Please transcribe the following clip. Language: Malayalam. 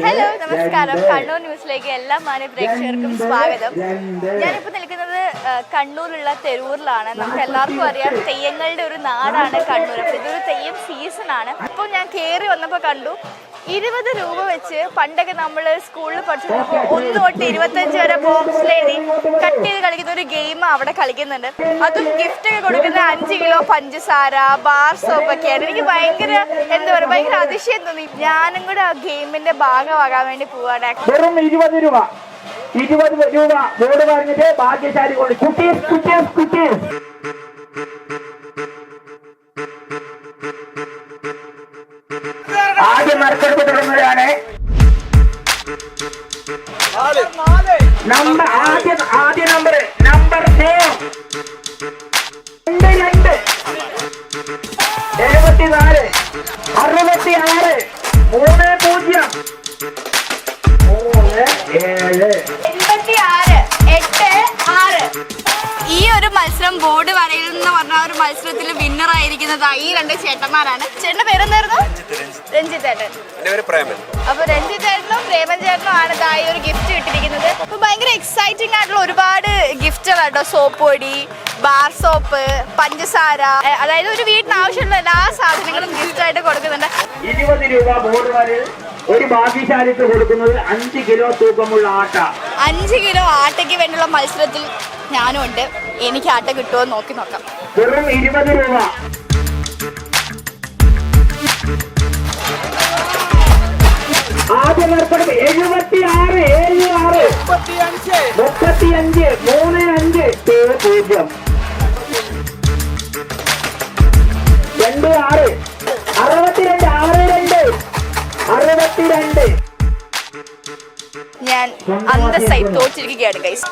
ഹലോ നമസ്കാരം. കണ്ണൂർ ന്യൂസിലേക്ക് എല്ലാ മാന്യ പ്രേക്ഷകർക്കും സ്വാഗതം. ഞാനിപ്പോൾ നിൽക്കുന്നത് കണ്ണൂരിലുള്ള തെരൂരിലാണ്. നമുക്ക് എല്ലാവർക്കും അറിയാം തെയ്യങ്ങളുടെ ഒരു നാടാണ് കണ്ണൂർ. അപ്പോൾ ഇതൊരു തെയ്യം സീസണാണ്. അപ്പോൾ ഞാൻ കയറി വന്നപ്പോൾ കണ്ടു 20 രൂപ വെച്ച് പണ്ടൊക്കെ നമ്മൾ സ്കൂളിൽ പഠിച്ചിരുന്നപ്പോൾ 1 തൊട്ട് 25 വരെ ബോക്സിലെഴുതി കട്ട് ചെയ്ത് കളിക്കുന്ന ഒരു ഗെയിം അവിടെ കളിക്കുന്നുണ്ട്. അതും ഗിഫ്റ്റൊക്കെ കൊടുക്കുന്ന 5 കിലോ പഞ്ചസാര, ബാർ സോപ്പൊക്കെയാണ്. എനിക്ക് ഭയങ്കര ഭയങ്കര അതിശയം തോന്നി. ഞാനും കൂടെ ആ ഗെയിമിന്റെ ഭാഗമാകാൻ വേണ്ടി പോവാണ്. വെറും 20 രൂപ ബോർഡ് പറഞ്ഞിട്ട് ഭാഗ്യശാലി കൊണ്ട് ആദ്യം നറുക്കെടുപ്പ് തുടങ്ങുകയാണ്. ആദ്യ നമ്പർ 4 2 74 66 30 86 ഈ ഒരു മത്സരം ബോർഡ് വരയിൽ എന്ന് പറഞ്ഞ ഒരു മത്സരത്തിൽ വിന്നർ ആയിരിക്കുന്നത് ഈ 2 ചേട്ടന്മാരാണ്. ചേട്ടന്റെ പേരെന്തായിരുന്നു? രഞ്ജിത്ത് ചേട്ടൻ. അപ്പൊ രഞ്ജിത്ത് ചേട്ടനും പ്രേമൻ ചേട്ടനും ആണ് ഈ ഒരു ഗിഫ്റ്റ് കിട്ടിയിരിക്കുന്നത്. അപ്പൊ ഭയങ്കര എക്സൈറ്റിംഗ് ആയിട്ടുള്ള ഒരുപാട് ഗിഫ്റ്റുകളാട്ടോ. സോപ്പ് പൊടി, ബാർ സോപ്പ്, പഞ്ചസാര, അതായത് ഒരു വീട്ടിന് ആവശ്യമുള്ള എല്ലാ സാധനങ്ങളും ഗിഫ്റ്റ് ആയിട്ട് കൊടുക്കുന്നുണ്ട്. 20 രൂപ ബോർഡ് വരയിൽ ഒരു ഭാഗ്യശാലിക്ക് കൊടുക്കുന്നത് 5 കിലോ തൂക്കമുള്ള ആട്ട. 5 കിലോ ആട്ടയ്ക്ക് വേണ്ടിയുള്ള മത്സരത്തിൽ ഞാനും ഉണ്ട്. എനിക്ക് ആട്ട കിട്ടുമോ നോക്കി നോക്കാം. വെറും 20 രൂപ. ആദ്യം ഏർപ്പെടും 76 35 35 0 26 62 62. ഞാൻ അന്തസ്സായി തോറ്റിരിക്കുകയാണ് ഗൈസ്.